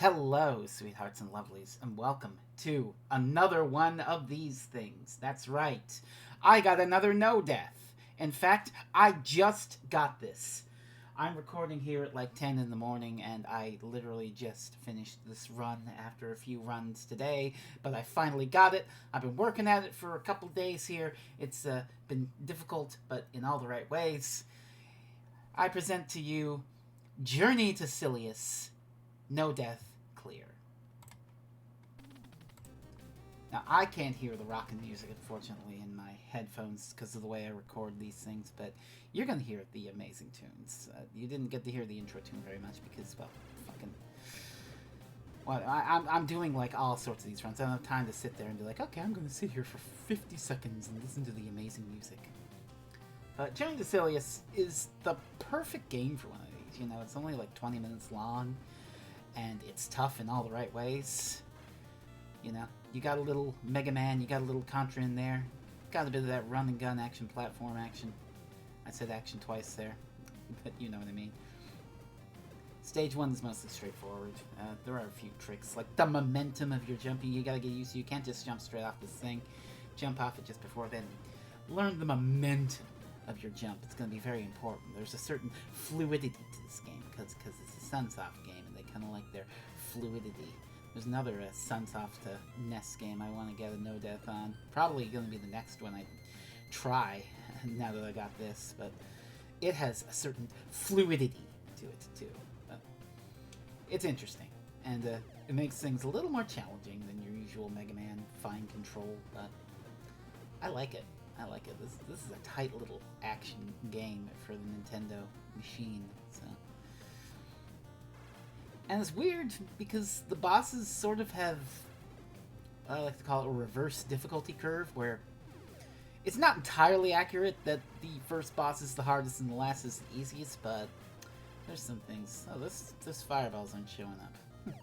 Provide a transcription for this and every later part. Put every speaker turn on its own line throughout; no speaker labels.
Hello, sweethearts and lovelies, and welcome to another one of these things. That's right. I got another no death. In fact, I just got this. I'm recording here at like 10 in the morning, and I literally just finished this run after a few runs today, but I finally got it. I've been working at it for a couple days here. It's been difficult, but in all the right ways. I present to you Journey to Silius. No death, clear. Now, I can't hear the rockin' music, unfortunately, in my headphones because of the way I record these things, but you're going to hear the amazing tunes. You didn't get to hear the intro tune very much because, well, fucking... Well, I'm doing, like, all sorts of these runs. I don't have time to sit there and be like, okay, I'm going to sit here for 50 seconds and listen to the amazing music. Journey to Silius is the perfect game for one of these. You know, it's only, like, 20 minutes long, and it's tough in all the right ways. You know, you got a little Mega Man, you got a little Contra in there, got a bit of that run and gun action, platform action. I said action twice there, but you know what I mean. Stage 1 is mostly straightforward. There are a few tricks, like the momentum of your jumping you gotta get used to. You can't just jump straight off this thing. Jump off it just before then. Learn the momentum of your jump. It's going to be very important. There's a certain fluidity to this game because it's a Sunsoft game and they kind of like their fluidity. There's another Sunsoft NES game I want to get a no death on. Probably going to be the next one I try now that I got this, but it has a certain fluidity to it too. But it's interesting and it makes things a little more challenging than your usual Mega Man fine control, but I like it. I like it. This is a tight little action game for the Nintendo machine. So. And it's weird because the bosses sort of have, I like to call it a reverse difficulty curve, where it's not entirely accurate that the first boss is the hardest and the last is the easiest, but there's some things. Oh, this fireballs aren't showing up.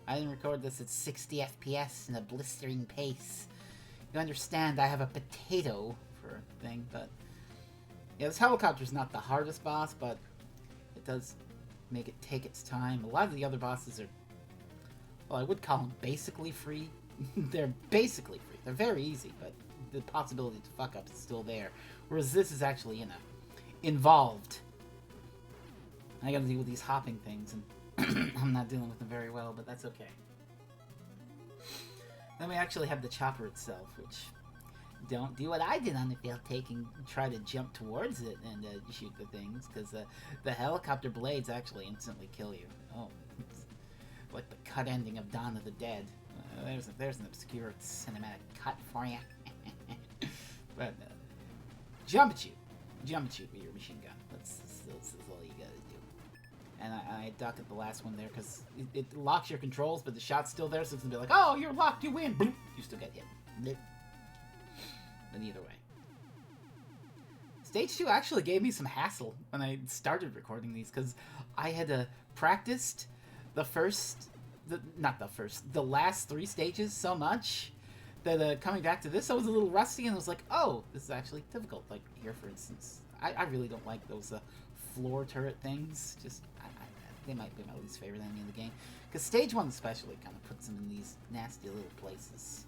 I didn't record this at 60 FPS in a blistering pace. You understand I have a potato for a thing, but yeah, this helicopter's not the hardest boss, but it does make it take its time. A lot of the other bosses are, well, I would call them basically free. They're basically free. They're very easy, but the possibility to fuck up is still there. Whereas this is actually, you know, involved. I gotta deal with these hopping things, and I'm not dealing with them very well, but that's okay. Then we actually have the chopper itself, which don't do what I did on the field, try to jump towards it and shoot the things, because the helicopter blades actually instantly kill you. Oh, it's like the cut ending of Dawn of the Dead. There's an obscure cinematic cut for you. But jump and shoot with your machine gun. That's all you gotta do. And I duck at the last one there because it locks your controls, but the shot's still there, so it's gonna be like, oh, you're locked, you win. Boom, you still get hit. Blip. But either way. Stage 2 actually gave me some hassle when I started recording these because I had practiced the last 3 stages so much that coming back to this, I was a little rusty and I was like, oh, this is actually difficult. Like here, for instance, I really don't like those floor turret things. They might be my least favorite enemy in the game. Because Stage 1 especially kind of puts them in these nasty little places.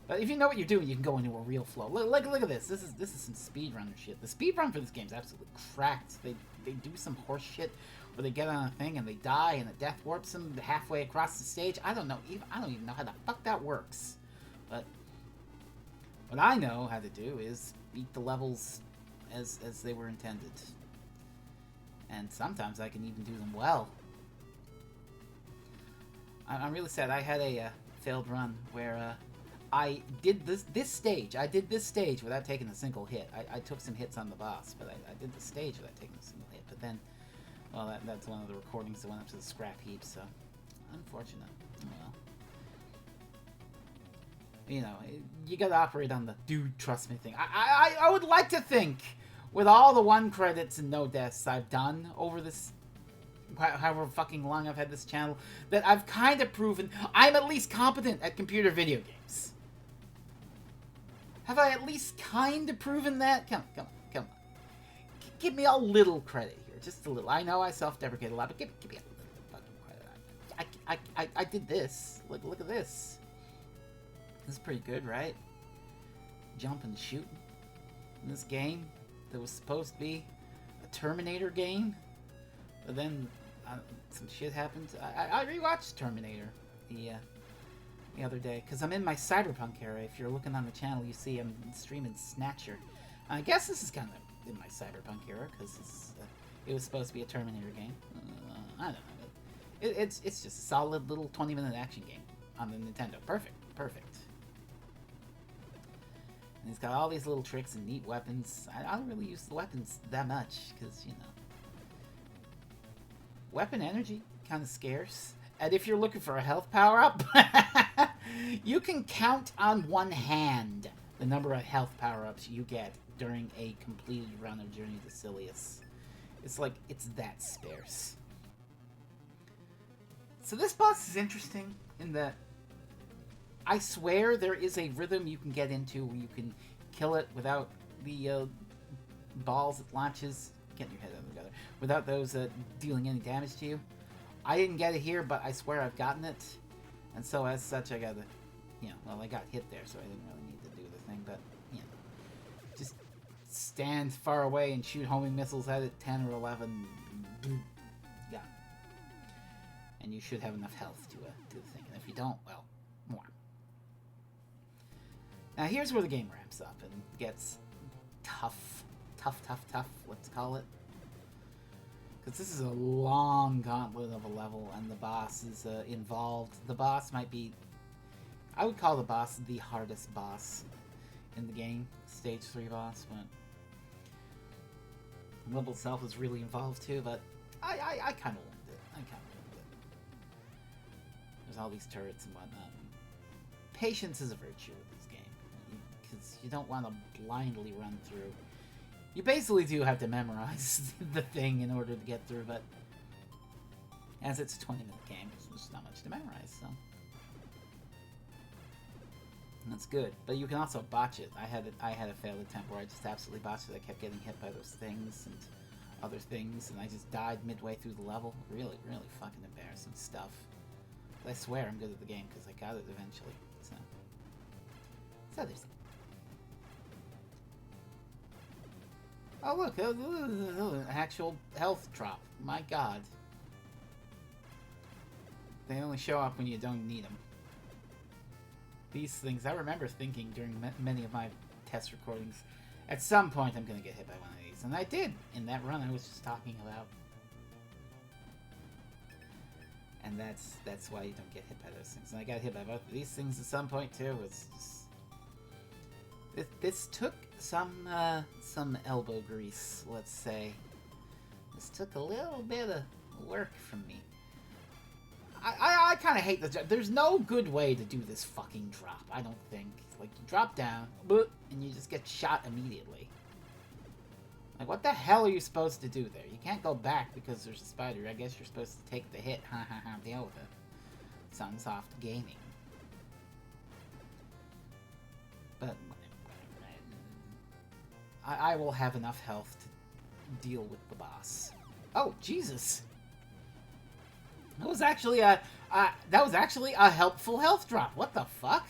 But if you know what you're doing, you can go into a real flow. Look at this. This is some speedrunner shit. The speedrun for this game is absolutely cracked. They do some horse shit where they get on a thing and they die and the death warps them halfway across the stage. I don't even know how the fuck that works. But what I know how to do is beat the levels as they were intended. And sometimes I can even do them well. I'm really sad. I had a failed run where I did this stage. I did this stage without taking a single hit. I took some hits on the boss, but I did the stage without taking a single hit. But then, well, that's one of the recordings that went up to the scrap heap, so unfortunate. Well, you know, you gotta operate on the dude trust me thing. I would like to think, with all the 1 credits and no deaths I've done over this, however fucking long I've had this channel, that I've kind of proven I'm at least competent at computer video games. Have I at least kind of proven that? Come on. Give me a little credit here, just a little. I know I self-deprecate a lot, but give me a little fucking credit. I I did this. Look at this. This is pretty good, right? Jump and shoot in this game that was supposed to be a Terminator game, but then some shit happened. I rewatched Terminator the other day because I'm in my cyberpunk era. If you're looking on the channel, you see I'm streaming Snatcher. I guess this is kind of in my cyberpunk era because it was supposed to be a Terminator game. I don't know. It's just a solid little 20-minute action game on the Nintendo. Perfect. And he's got all these little tricks and neat weapons. I don't really use the weapons that much because, you know, weapon energy kind of scarce. And if you're looking for a health power-up, you can count on one hand the number of health power-ups you get during a completed run of Journey to Silius. It's like, it's that sparse. So this boss is interesting in that I swear there is a rhythm you can get into where you can kill it without the balls it launches. Get your head out of the gutter. Without those dealing any damage to you. I didn't get it here, but I swear I've gotten it. And so as such, I got to, you know, well, I got hit there, so I didn't really need to do the thing, but, you know, just stand far away and shoot homing missiles at it, 10 or 11, yeah. And you should have enough health to do the thing. And if you don't, well, more. Now here's where the game ramps up and gets tough, let's call it. Because this is a long gauntlet of a level, and the boss is involved. The boss might be... I would call the boss the hardest boss in the game. Stage 3 boss, but... The level itself is really involved too, but I kind of learned it. There's all these turrets and whatnot. Patience is a virtue with this game, because you don't want to blindly run through. You basically do have to memorize the thing in order to get through, but as it's a 20-minute game, there's not much to memorize, so that's good. But you can also botch it. I had a failed attempt where I just absolutely botched it. I kept getting hit by those things and other things, and I just died midway through the level. Really fucking embarrassing stuff. But I swear I'm good at the game because I got it eventually. So there's. Oh look, actual health drop. My god. They only show up when you don't need them. These things, I remember thinking during many of my test recordings, at some point I'm going to get hit by one of these. And I did, in that run I was just talking about. And that's why you don't get hit by those things. And I got hit by both of these things at some point too. It's just... This took some elbow grease, let's say. This took a little bit of work from me. I kind of hate this. There's no good way to do this fucking drop, I don't think. Like, you drop down, and you just get shot immediately. Like, what the hell are you supposed to do there? You can't go back because there's a spider. I guess you're supposed to take the hit. Deal with it. Sunsoft Gaming. But I will have enough health to deal with the boss. Oh, Jesus! That was actually a helpful health drop. What the fuck?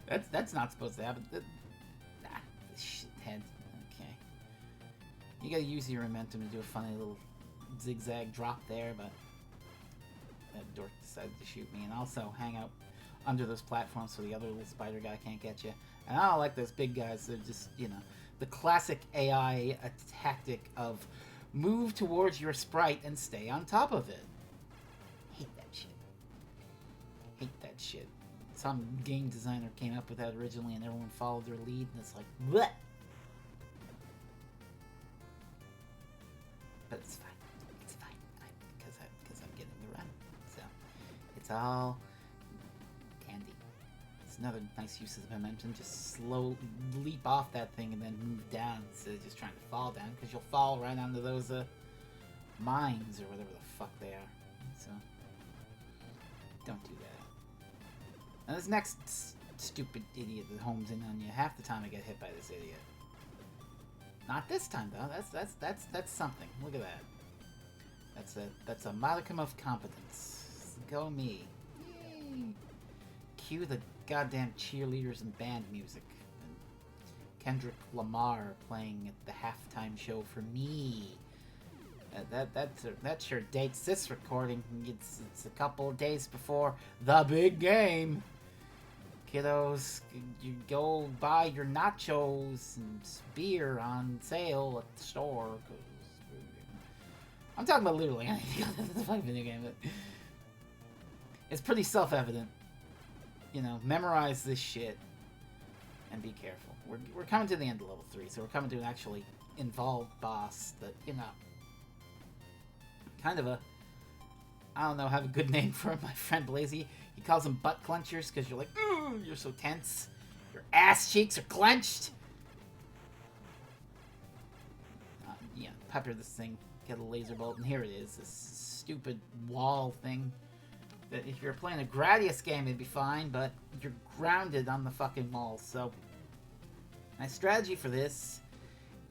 That's not supposed to happen. Shithead. Okay. You gotta use your momentum to do a funny little zigzag drop there, but that dork decided to shoot me, and also hang out under those platforms so the other little spider guy can't get you. And I don't like those big guys. They're just, you know, the classic AI tactic of move towards your sprite and stay on top of it. Hate that shit. Some game designer came up with that originally and everyone followed their lead, and it's like, bleh! But it's fine. Because I'm getting the run. So, it's all dandy. It's another nice use of the momentum. Just leap off that thing and then move down instead of just trying to fall down, because you'll fall right onto those mines or whatever the fuck they are. So, don't do that. Now this next stupid idiot that homes in on you, half the time I get hit by this idiot. Not this time though. That's something. Look at that. That's a modicum of competence. Go me. Yay. Cue the goddamn cheerleaders and band music. And Kendrick Lamar playing at the halftime show for me. That sure dates this recording. It's a couple of days before the big game. Kiddos, you go buy your nachos and beer on sale at the store. I'm talking about literally anything other than the fucking video game, but it's pretty self-evident. You know, memorize this shit and be careful. We're coming to the end of level 3, so we're coming to an actually involved boss that, you know, kind of a, I don't know, have a good name for him. My friend Blazy, he calls them butt clenchers because you're like, ooh, you're so tense. Your ass cheeks are clenched. Yeah, pepper this thing, get a laser bolt, and here it is, this stupid wall thing. That if you're playing a Gradius game, it'd be fine, but you're grounded on the fucking wall. So my strategy for this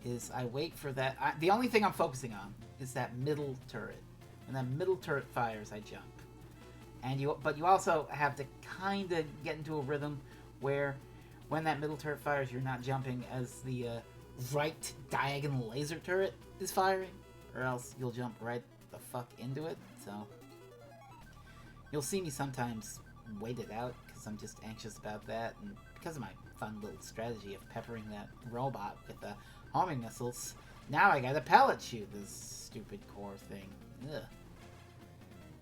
is I wait for that. The only thing I'm focusing on is that middle turret. When that middle turret fires, I jump. But you also have to kind of get into a rhythm where when that middle turret fires, you're not jumping as the right diagonal laser turret is firing, or else you'll jump right the fuck into it. So you'll see me sometimes wait it out because I'm just anxious about that, and because of my fun little strategy of peppering that robot with the homing missiles, now I gotta pellet shoot this stupid core thing. Ugh.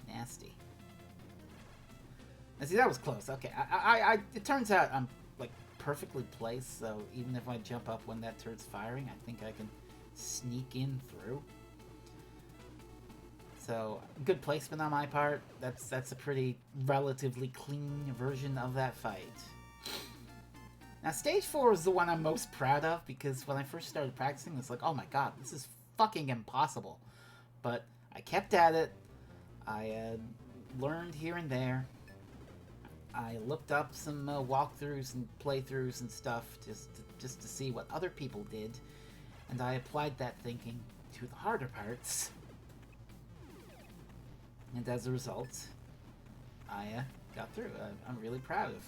Nasty. Now see, that was close. Okay, it turns out I'm, like, perfectly placed, so even if I jump up when that turret's firing, I think I can sneak in through. So, good placement on my part. That's a pretty relatively clean version of that fight. Now, stage 4 is the one I'm most proud of, because when I first started practicing, it's like, oh my god, this is fucking impossible. But I kept at it. I learned here and there. I looked up some walkthroughs and playthroughs and stuff just to see what other people did, and I applied that thinking to the harder parts. And as a result, I got through. I'm really proud of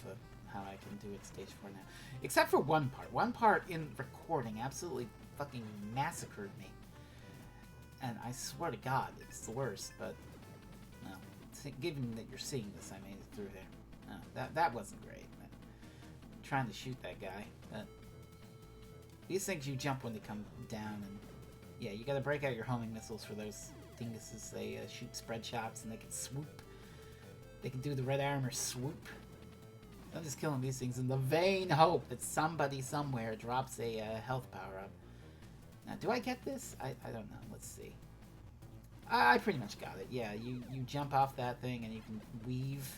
how I can do it stage 4 now. Except for one part. One part in recording absolutely fucking massacred me. And I swear to God, it's the worst, but, well, given that you're seeing this, I made it through there. No, that wasn't great. I'm trying to shoot that guy. These things you jump when they come down, and yeah, you gotta break out your homing missiles for those dinguses. They shoot spread shots, and they can swoop. They can do the red armor swoop. I'm just killing these things in the vain hope that somebody somewhere drops a health power-up. Now, do I get this? I don't know. Let's see. I pretty much got it. Yeah, you jump off that thing, and you can weave.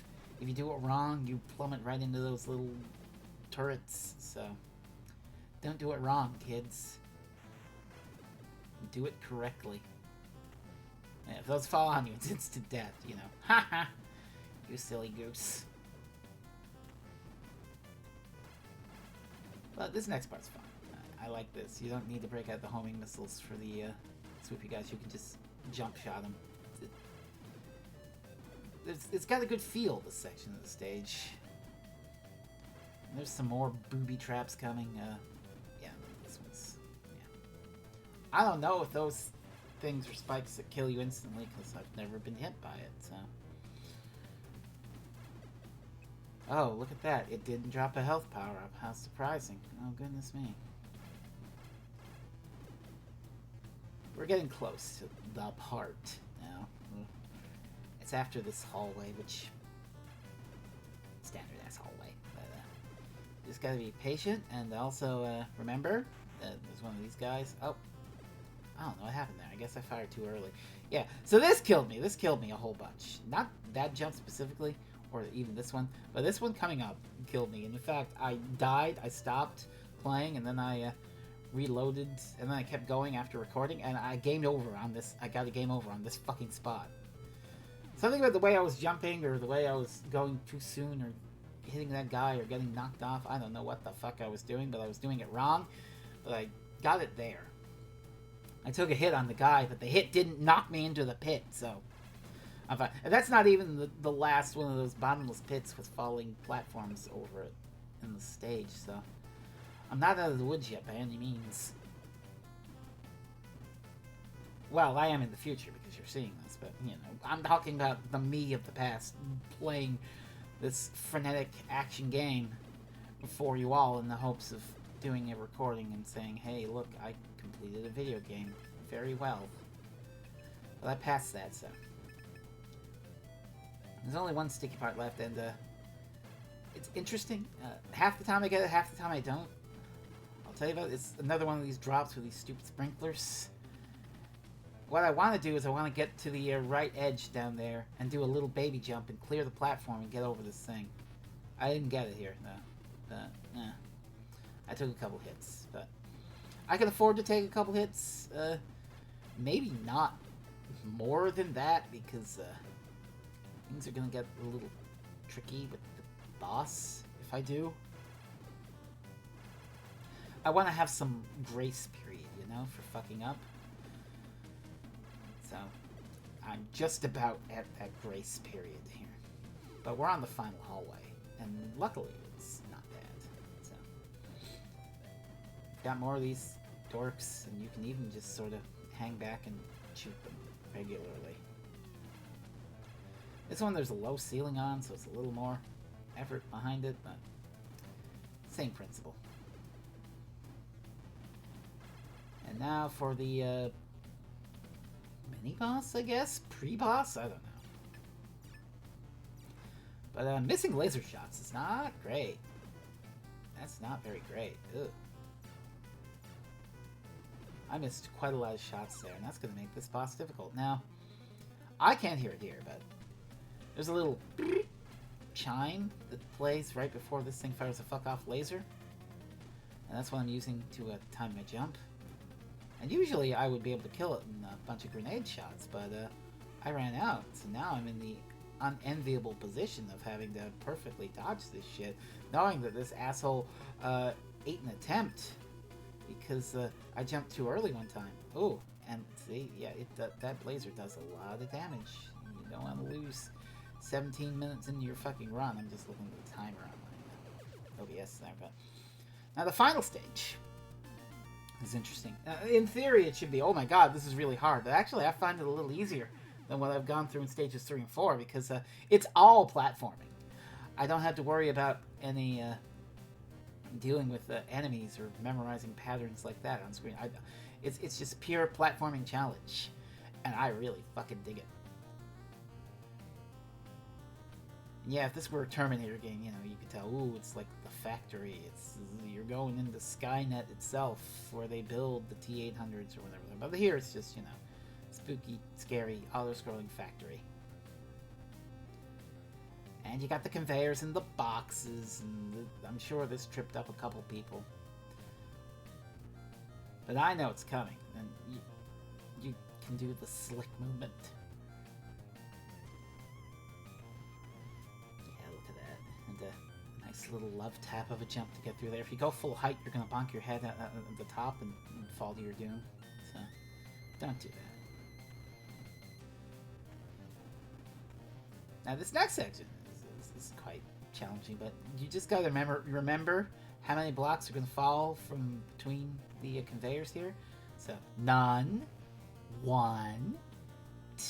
If you do it wrong, you plummet right into those little turrets. So, don't do it wrong, kids. Do it correctly. And if those fall on you, it's instant death, you know. Ha ha! You silly goose. But this next part's fun. I like this. You don't need to break out the homing missiles for the swoopy guys. You can just jump shot them. It's got a good feel, this section of the stage. And there's some more booby traps coming. Yeah, this one's... Yeah. I don't know if those things are spikes that kill you instantly, because I've never been hit by it, so... Oh, look at that. It didn't drop a health power-up. How surprising. Oh, goodness me. We're getting close to the part now. It's after this hallway, which... standard-ass hallway. But, just gotta be patient, and also, remember that there's one of these guys. Oh. I don't know what happened there. I guess I fired too early. Yeah, so this killed me. This killed me a whole bunch. Not that jump specifically, or even this one, but this one coming up killed me. And in fact, I died, I stopped playing, and then I reloaded, and then I kept going after recording, and I gamed over on this. I got a game over on this fucking spot. Something about the way I was jumping, or the way I was going too soon, or hitting that guy, or getting knocked off. I don't know what the fuck I was doing, but I was doing it wrong. But I got it there. I took a hit on the guy, but the hit didn't knock me into the pit, so... And that's not even the last one of those bottomless pits with falling platforms over it in the stage, so I'm not out of the woods yet by any means. Well, I am in the future because you're seeing this, but, you know, I'm talking about the me of the past playing this frenetic action game for you all in the hopes of doing a recording and saying, hey, look, I completed a video game very well. But I passed that, so. There's only one sticky part left, and it's interesting. Half the time I get it, half the time I don't. I'll tell you about it. It's another one of these drops with these stupid sprinklers. What I want to do is I want to get to the right edge down there and do a little baby jump and clear the platform and get over this thing. I didn't get it here, though. But, I took a couple hits, but I can afford to take a couple hits. Maybe not more than that, because things are going to get a little tricky with the boss if I do. I want to have some grace period, you know, for fucking up. So, I'm just about at that grace period here. But we're on the final hallway, and luckily it's not bad. So, got more of these dorks, and you can even just sort of hang back and shoot them regularly. This one there's a low ceiling on, so it's a little more effort behind it, but same principle. And now for the mini-boss, I guess? Pre-boss? I don't know. But missing laser shots is not great. That's not very great. Ugh. I missed quite a lot of shots there, and that's going to make this boss difficult. Now, I can't hear it here, but there's a little chime that plays right before this thing fires a fuck-off laser. And that's what I'm using to time my jump. And usually I would be able to kill it in a bunch of grenade shots, but I ran out. So now I'm in the unenviable position of having to perfectly dodge this shit, knowing that this asshole ate an attempt because I jumped too early one time. Oh, and see, yeah, that blazer does a lot of damage. You don't want to lose 17 minutes into your fucking run. I'm just looking at the timer on my OBS there, but now the final stage is interesting. In theory, it should be, oh my god, this is really hard. But actually, I find it a little easier than what I've gone through in stages 3 and 4 because it's all platforming. I don't have to worry about any dealing with enemies or memorizing patterns like that on screen. It's just pure platforming challenge, and I really fucking dig it. Yeah, if this were a Terminator game, you know, you could tell, ooh, it's like the factory. You're going into Skynet itself, where they build the T-800s or whatever. But here, it's just, you know, spooky, scary, auto-scrolling factory. And you got the conveyors and the boxes, and I'm sure this tripped up a couple people. But I know it's coming, and you can do the slick movement. Nice little love tap of a jump to get through there. If you go full height, you're going to bonk your head at the top and fall to your doom. So, don't do that. Now, this next section is quite challenging, but you just got to remember how many blocks are going to fall from between the conveyors here. So, none, 1,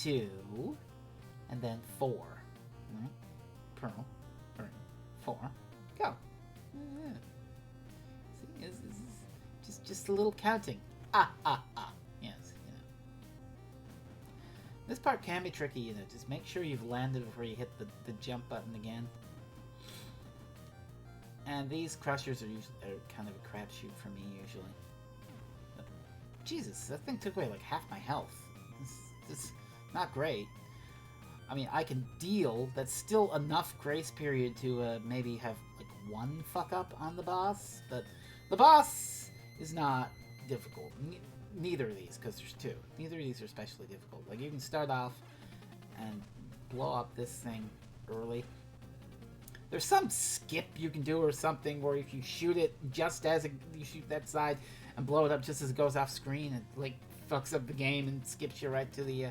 2, and then 4. Pearl, 4. Go. Yeah. See, it's just a little counting. Yes, you know. This part can be tricky, you know. Just make sure you've landed before you hit the jump button again. And these crushers are kind of a crapshoot for me usually. But, Jesus, that thing took away like half my health. It's not great. I mean, I can deal. That's still enough grace period to maybe have like 1 fuck up on the boss. But the boss is not difficult. Neither of these, because there's 2. Neither of these are especially difficult. Like, you can start off and blow up this thing early. There's some skip you can do or something where if you shoot it just as you shoot that side and blow it up just as it goes off screen, it like fucks up the game and skips you right to the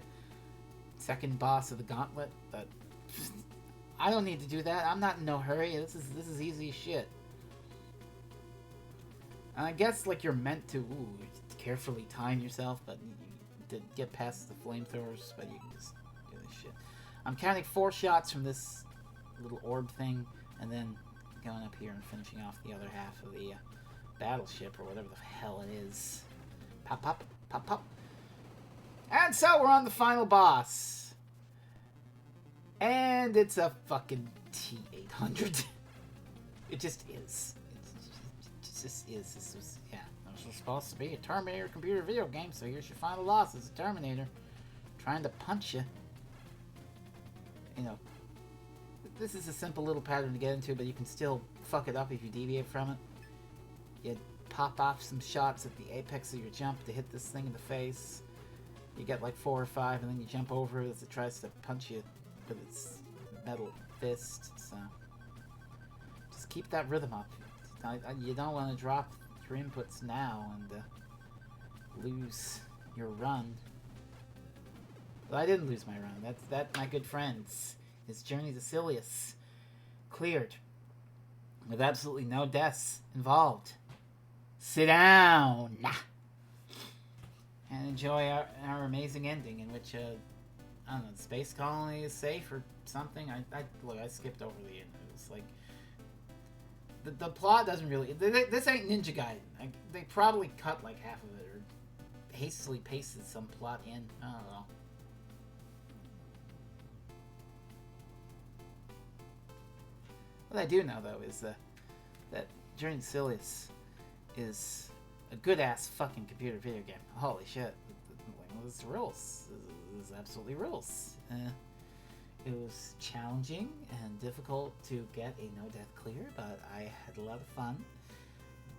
second boss of the gauntlet, but I don't need to do that. I'm not in no hurry. This is easy as shit. And I guess like you're meant to carefully time yourself, but to get past the flamethrowers, but you can just do this shit. I'm counting 4 shots from this little orb thing, and then going up here and finishing off the other half of the battleship, or whatever the hell it is. Pop, pop, pop, pop. And so we're on the final boss. And it's a fucking T-800. It just is. It just is. This was, yeah. This was supposed to be a Terminator computer video game, so here's your final boss. It's a Terminator trying to punch you. You know, this is a simple little pattern to get into, but you can still fuck it up if you deviate from it. You pop off some shots at the apex of your jump to hit this thing in the face. You get like 4 or 5, and then you jump over it as it tries to punch you with its metal fist. So just keep that rhythm up. You don't want to drop your inputs now and lose your run. Well, I didn't lose my run. That, my good friends, his journey to Silius cleared with absolutely no deaths involved. Sit down and enjoy our amazing ending, in which I don't know, the space colony is safe or something. Look, I skipped over the end. It was like the plot doesn't really. This ain't Ninja Gaiden. They probably cut like half of it or hastily pasted some plot in. I don't know. What I do know though is that Journey to Silius is a good-ass fucking computer video game. Holy shit. This rules. This absolutely rules. It was challenging and difficult to get a no-death clear, but I had a lot of fun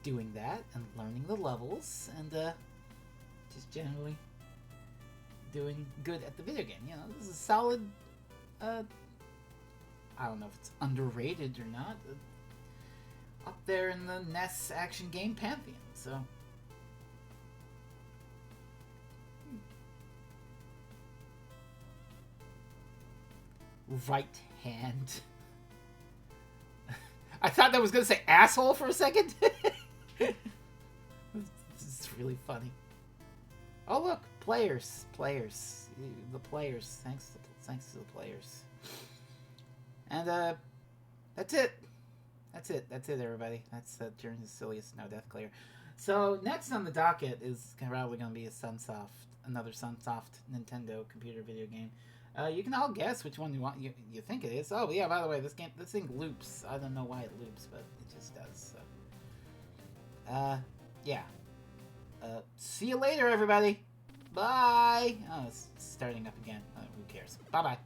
doing that and learning the levels and just generally doing good at the video game. You know, this is a solid, I don't know if it's underrated or not, up there in the NES action game pantheon, so. Right hand. I thought that was going to say asshole for a second. This is really funny. Oh look, players. The players. Thanks to the players. And that's it. That's it, everybody. That's Journey to Silius, no death clear. So next on the docket is probably going to be another Sunsoft Nintendo computer video game. You can all guess which one you think it is. Oh yeah, by the way, this thing loops. I don't know why it loops, but it just does. So. Yeah. See you later, everybody. Bye. Oh, it's starting up again. Who cares? Bye bye.